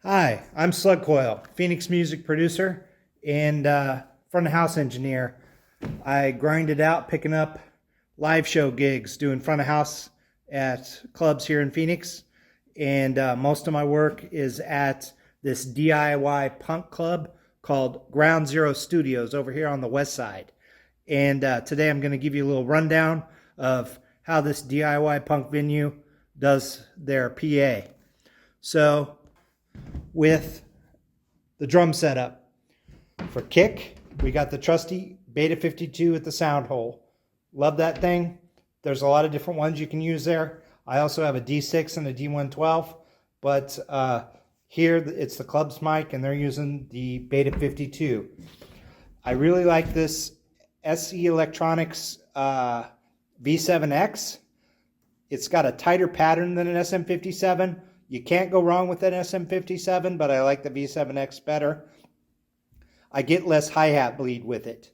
Hi, I'm Slug Coil, Phoenix music producer and front of house engineer. I grind it out picking up live show gigs, doing front of house at clubs here in Phoenix. And most of my work is at this DIY punk club called Ground Zero Studios over here on the west side. And today I'm going to give you a little rundown of how this DIY punk venue does their PA. So, with the drum setup. For kick, we got the trusty Beta 52 at the sound hole. Love that thing. There's a lot of different ones you can use there. I also have a D6 and a D112, but here it's the club's mic and they're using the Beta 52. I really like this SE Electronics V7X. It's got a tighter pattern than an SM57. You can't go wrong with an SM57, but I like the V7X better. I get less hi-hat bleed with it.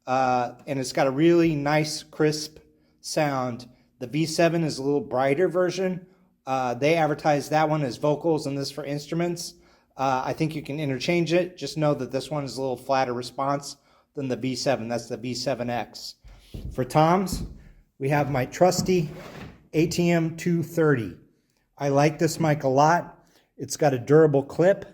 And it's got a really nice, crisp sound. The V7 is a little brighter version. They advertise that one as vocals and this for instruments. I think you can interchange it. Just know that this one is a little flatter response than the V7. That's the V7X. For toms, we have my trusty ATM 230. I like this mic a lot. It's got a durable clip.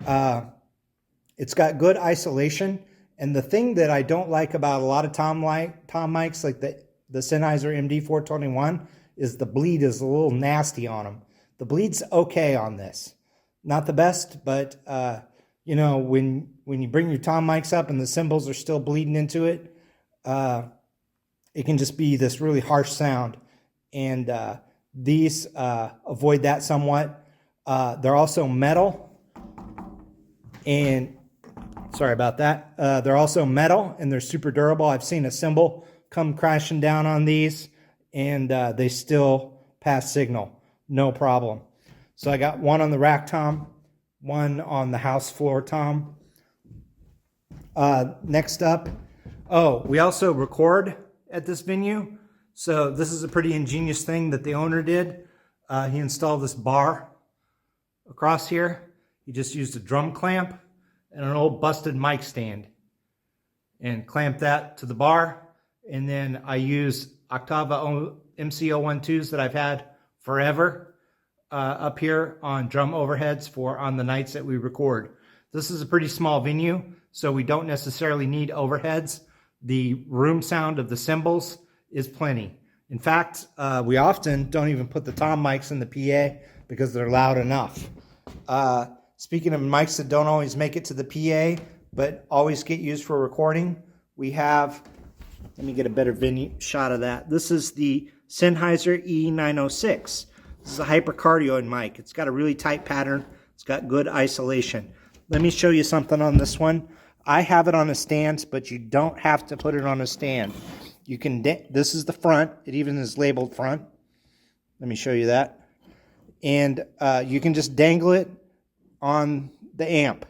It's got good isolation. And the thing that I don't like about a lot of tom mics, like the Sennheiser MD421, is the bleed is a little nasty on them. The bleed's okay on this. Not the best, but you know, when you bring your tom mics up and the cymbals are still bleeding into it, it can just be this really harsh sound. And these avoid that somewhat. They're also metal, and sorry about that. They're also metal and they're super durable. I've seen a cymbal come crashing down on these, and they still pass signal, no problem. So I got one on the rack tom, one on the house floor tom. Next up, we also record at this venue. So this is a pretty ingenious thing that the owner did. He installed this bar across here. He just used a drum clamp and an old busted mic stand and clamped that to the bar. And then I use Octava MC012s that I've had forever up here on drum overheads for on the nights that we record. This is a pretty small venue, so we don't necessarily need overheads. The room sound of the cymbals is plenty. In fact, we often don't even put the tom mics in the PA because they're loud enough. Speaking of mics that don't always make it to the PA, but always get used for recording, we have, let me get a better shot of that. This is the Sennheiser E906. This is a hypercardioid mic. It's got a really tight pattern. It's got good isolation. Let me show you something on this one. I have it on a stand, but you don't have to put it on a stand. You can, this is the front. It even is labeled front. Let me show you that. And you can just dangle it on the amp.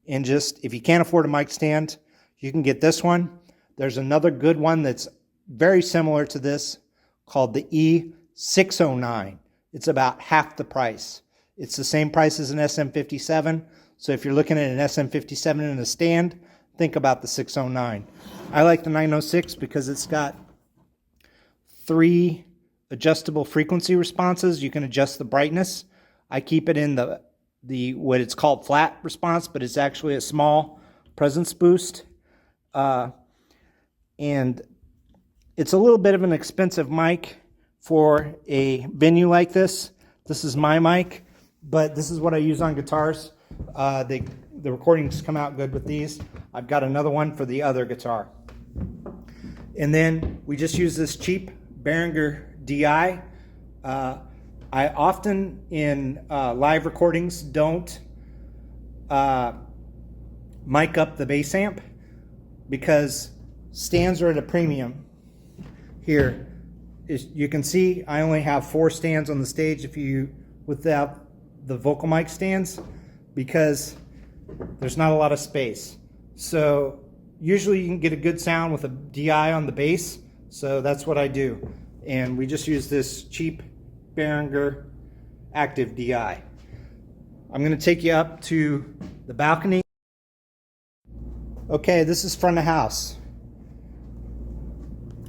And just, if you can't afford a mic stand, you can get this one. There's another good one that's very similar to this called the E609. It's about half the price. It's the same price as an SM57. So if you're looking at an SM57 in a stand, think about the 609. I like the 906 because it's got 3 adjustable frequency responses. You can adjust the brightness. I keep it in the what it's called flat response, but it's actually a small presence boost. And it's a little bit of an expensive mic for a venue like this. This is my mic, but this is what I use on guitars. The recordings come out good with these. I've got another one for the other guitar. And then we just use this cheap Behringer DI. I often in live recordings don't mic up the bass amp because stands are at a premium. Here, you can see I only have 4 stands on the stage without the vocal mic stands because there's not a lot of space. So usually you can get a good sound with a DI on the bass, so that's what I do. And we just use this cheap Behringer active DI. I'm going to take you up to the balcony. Okay, this is front of house.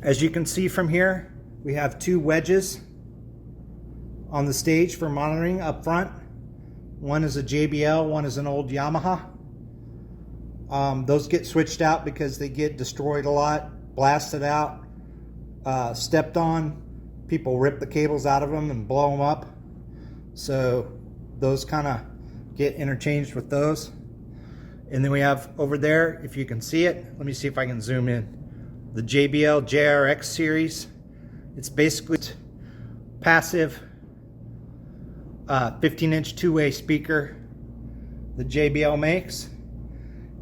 As you can see from here, we have two wedges on the stage for monitoring up front. One is a JBL, one is an old Yamaha. Those get switched out because they get destroyed a lot, blasted out, stepped on. People rip the cables out of them and blow them up. So those kind of get interchanged with those. And then we have over there, if you can see it, let me see if I can zoom in, the JBL JRX series. It's basically passive 15-inch two-way speaker the JBL makes,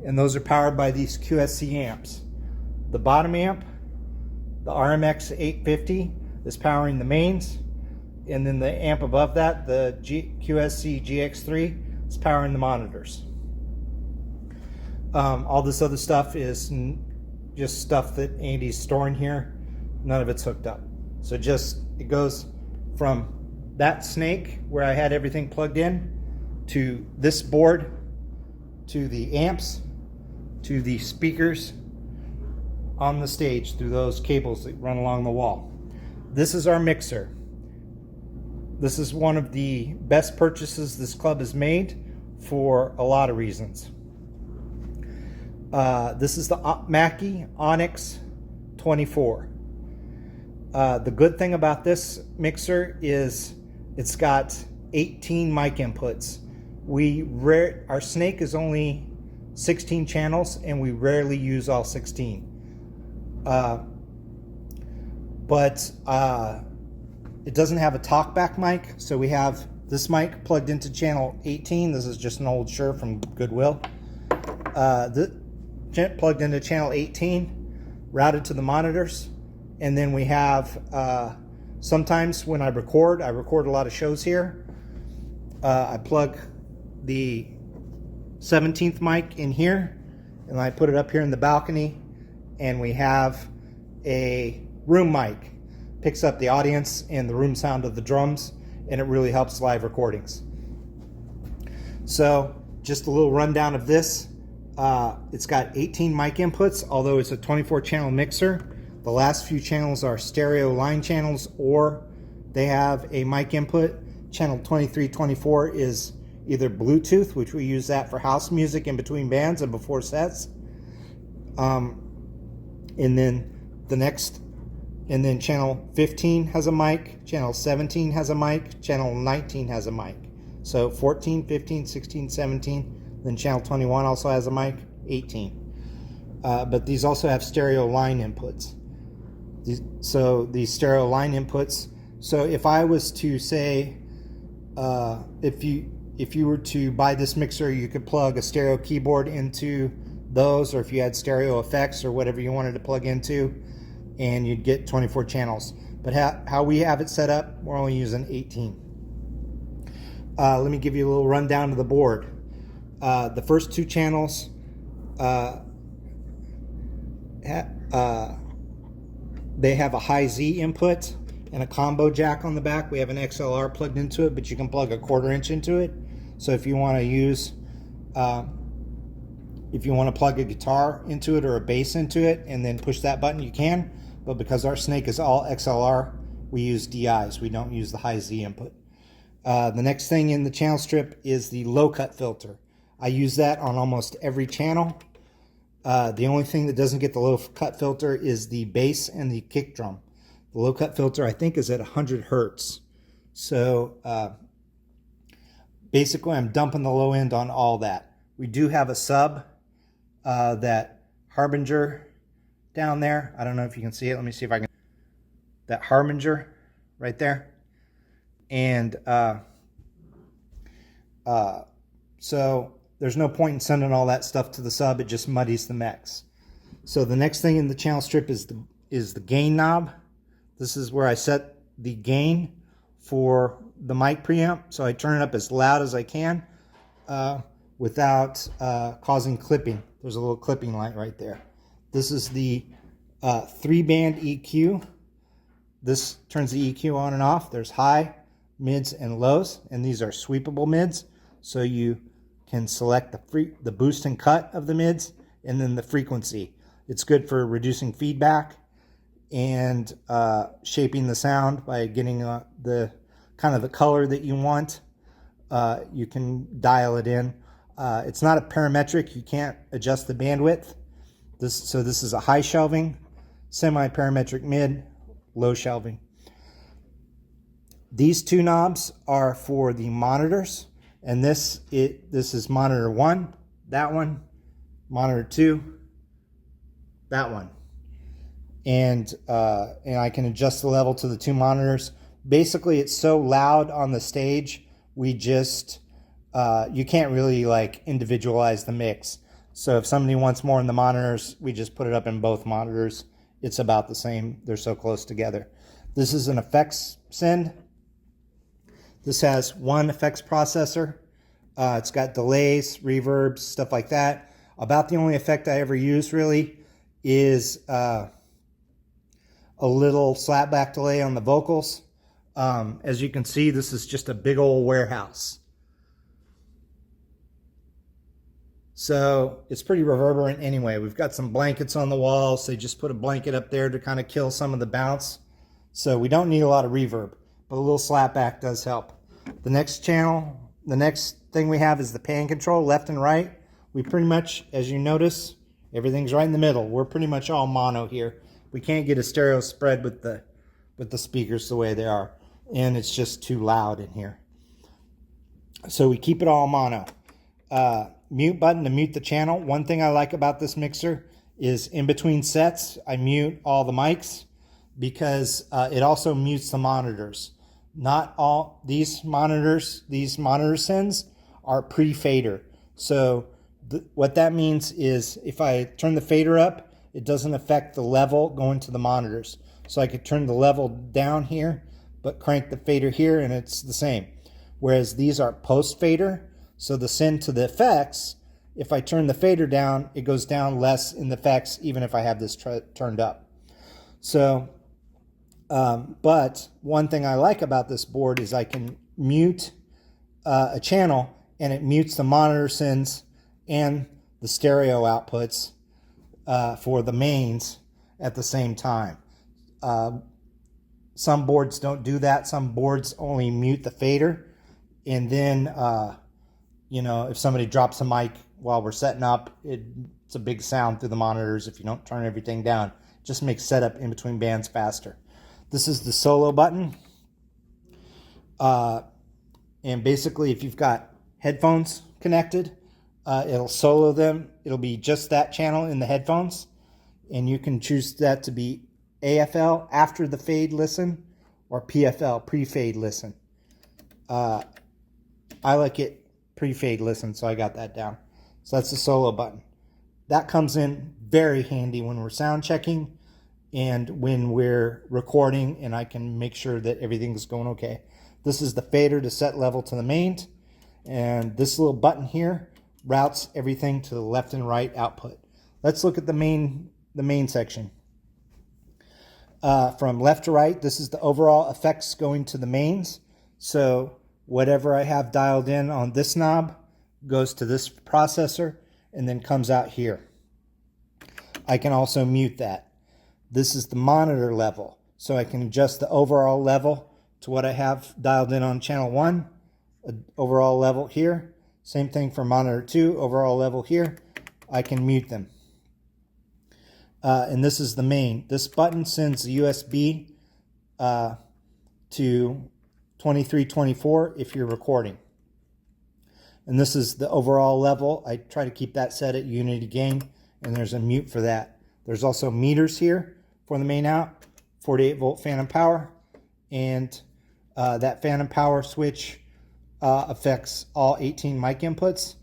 and those are powered by these QSC amps. The bottom amp, the RMX 850, is powering the mains, and then the amp above that, the QSC GX3, is powering the monitors. All this other stuff is just stuff that Andy's storing here. None of it's hooked up. So it goes from that snake where I had everything plugged in to this board, to the amps, to the speakers on the stage through those cables that run along the wall. This is our mixer. This is one of the best purchases this club has made for a lot of reasons. This is the Mackie Onyx 24. The good thing about this mixer is it's got 18 mic inputs. Our snake is only 16 channels, and we rarely use all 16. But it doesn't have a talkback mic, so we have this mic plugged into channel 18. This is just an old Shure from Goodwill. Plugged into channel 18, routed to the monitors, and then we have sometimes when I record a lot of shows here. I plug the 17th mic in here, and I put it up here in the balcony, and we have a room mic. Picks up the audience and the room sound of the drums, and it really helps live recordings. So just a little rundown of this. It's got 18 mic inputs, although it's a 24 channel mixer. The last few channels are stereo line channels, or they have a mic input. Channel 23, 24 is either Bluetooth, which we use that for house music in between bands and before sets. And then channel 15 has a mic, channel 17 has a mic, channel 19 has a mic. So 14, 15, 16, 17. Then channel 21 also has a mic, 18. But these also have stereo line inputs. These stereo line inputs. So if I was to say, if you were to buy this mixer, you could plug a stereo keyboard into those, or if you had stereo effects or whatever you wanted to plug into, and you'd get 24 channels. But how we have it set up, we're only using 18. Let me give you a little rundown of the board. The first two channels they have a high Z input and a combo jack on the back. We have an XLR plugged into it, but you can plug a 1/4 inch into it. So if you want to use, if you want to plug a guitar into it or a bass into it and then push that button, you can. But because our snake is all XLR, we use DIs. We don't use the high Z input. The next thing in the channel strip is the low cut filter. I use that on almost every channel. The only thing that doesn't get the low cut filter is the bass and the kick drum. The low cut filter, I think, is at 100 hertz. So basically I'm dumping the low end on all that. We do have a sub, that Harbinger down there. I don't know if you can see it. Let me see if I can. That Harbinger right there. And so there's no point in sending all that stuff to the sub. It just muddies the mix. So the next thing in the channel strip is the gain knob. This is where I set the gain for the mic preamp. So I turn it up as loud as I can without causing clipping. There's a little clipping light right there. This is the 3-band EQ. This turns the EQ on and off. There's high, mids, and lows, and these are sweepable mids. so you can select the boost and cut of the mids and then the frequency. It's good for reducing feedback and shaping the sound by getting the kind of the color that you want. You can dial it in. It's not a parametric. You can't adjust the bandwidth. So this is a high shelving, semi-parametric mid, low shelving. These two knobs are for the monitors, and this is monitor 1, that one, monitor 2, that one. And I can adjust the level to the two monitors. Basically, it's so loud on the stage, we just you can't really like individualize the mix. So if somebody wants more in the monitors, we just put it up in both monitors. It's about the same. They're so close together. This is an effects send. This has one effects processor. It's got delays, reverbs, stuff like that. About the only effect I ever use really is a little slapback delay on the vocals. As you can see, this is just a big old warehouse. So it's pretty reverberant anyway. We've got some blankets on the walls. They just put a blanket up there to kind of kill some of the bounce. So we don't need a lot of reverb, but a little slapback does help. The next channel, the next thing we have is the pan control, left and right. We pretty much, as you notice, everything's right in the middle. We're pretty much all mono here. We can't get a stereo spread with the speakers the way they are, and it's just too loud in here. So we keep it all mono. Mute button to mute the channel. One thing I like about this mixer is in between sets, I mute all the mics because it also mutes the monitors. Not all these monitor sends are pre-fader. So what that means is if I turn the fader up, it doesn't affect the level going to the monitors. So I could turn the level down here, but crank the fader here and it's the same. Whereas these are post-fader, so the send to the effects, if I turn the fader down, it goes down less in the effects even if I have this turned up. So, but one thing I like about this board is I can mute a channel and it mutes the monitor sends and the stereo outputs for the mains at the same time. Some boards don't do that. Some boards only mute the fader. And then, you know, if somebody drops a mic while we're setting up, it's a big sound through the monitors if you don't turn everything down. It just makes setup in between bands faster. This is the solo button. And basically, if you've got headphones connected, it'll solo them. It'll be just that channel in the headphones. And you can choose that to be AFL, after the fade listen, or PFL, pre-fade listen. I like it pre-fade listen, so I got that down. So that's the solo button. That comes in very handy when we're sound checking and when we're recording, and I can make sure that everything's going okay. This is the fader to set level to the mains, and this little button here routes everything to the left and right output. Let's look at the main section. From left to right, this is the overall effects going to the mains. So whatever I have dialed in on this knob goes to this processor and then comes out here. I can also mute that. This is the monitor level. So I can adjust the overall level to what I have dialed in on channel 1. Overall level here. Same thing for monitor 2. Overall level here. I can mute them. And this is the main. This button sends the USB to 2324 if you're recording. And this is the overall level. I try to keep that set at unity gain, and there's a mute for that. There's also meters here for the main out, 48 volt phantom power, and that phantom power switch affects all 18 mic inputs.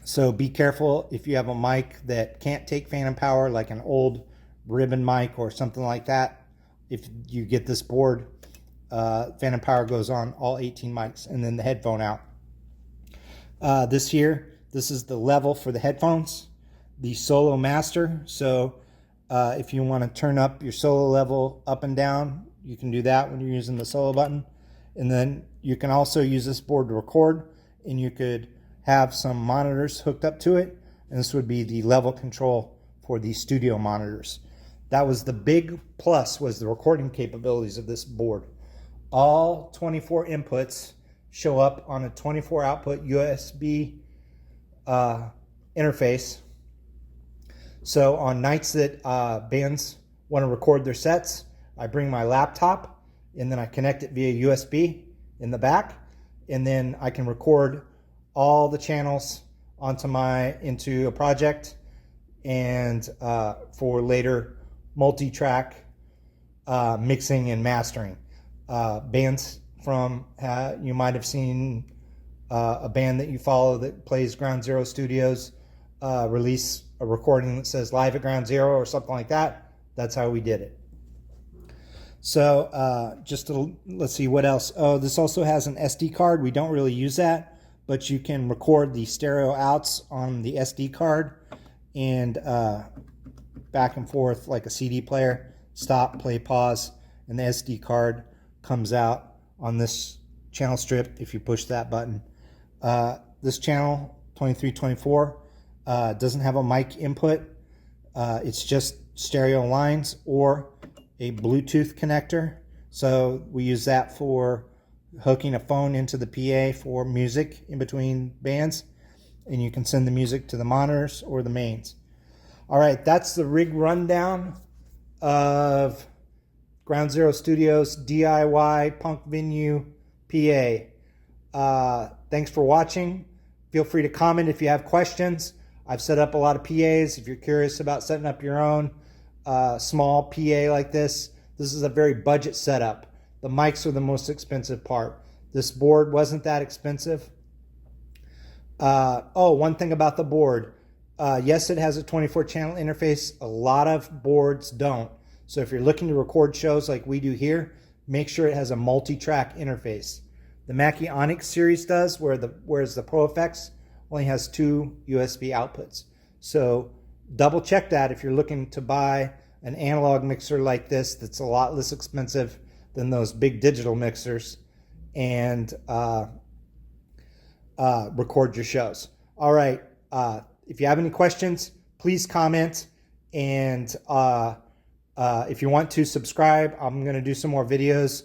So be careful if you have a mic that can't take phantom power, like an old ribbon mic or something like that. If you get this board, phantom power goes on all 18 mics, and then the headphone out. This is the level for the headphones, the solo master. So if you want to turn up your solo level up and down, you can do that when you're using the solo button. And then you can also use this board to record. and you could have some monitors hooked up to it, and this would be the level control for the studio monitors. That was the big plus, was the recording capabilities of this board. All 24 inputs show up on a 24 output USB interface. So on nights that bands want to record their sets, I bring my laptop and then I connect it via USB in the back, and then I can record all the channels into a project, and for later multi-track mixing and mastering. Bands from, you might have seen a band that you follow that plays Ground Zero Studios release a recording that says Live at Ground Zero or something like that. That's how we did it. So let's see what else. Oh, this also has an SD card. We don't really use that, but you can record the stereo outs on the SD card and back and forth like a CD player. Stop, play, pause, and the SD card comes out on this channel strip if you push that button. This channel 2324 doesn't have a mic input. It's just stereo lines or a Bluetooth connector. So we use that for hooking a phone into the PA for music in between bands, and you can send the music to the monitors or the mains. All right, that's the rig rundown of Ground Zero Studios DIY punk venue PA. Thanks for watching. Feel free to comment if you have questions. I've set up a lot of PAs. If you're curious about setting up your own small PA like this is a very budget setup. The mics are the most expensive part. This board wasn't that expensive. One thing about the board. Yes, it has a 24 channel interface. A lot of boards don't. So if you're looking to record shows like we do here, make sure it has a multi-track interface. The Mackie Onyx series does, whereas the Pro Effects only has 2 USB outputs. So double check that if you're looking to buy an analog mixer like this that's a lot less expensive than those big digital mixers, and record your shows. All right. If you have any questions, please comment. And if you want to subscribe, I'm going to do some more videos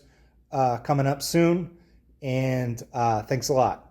coming up soon. And thanks a lot.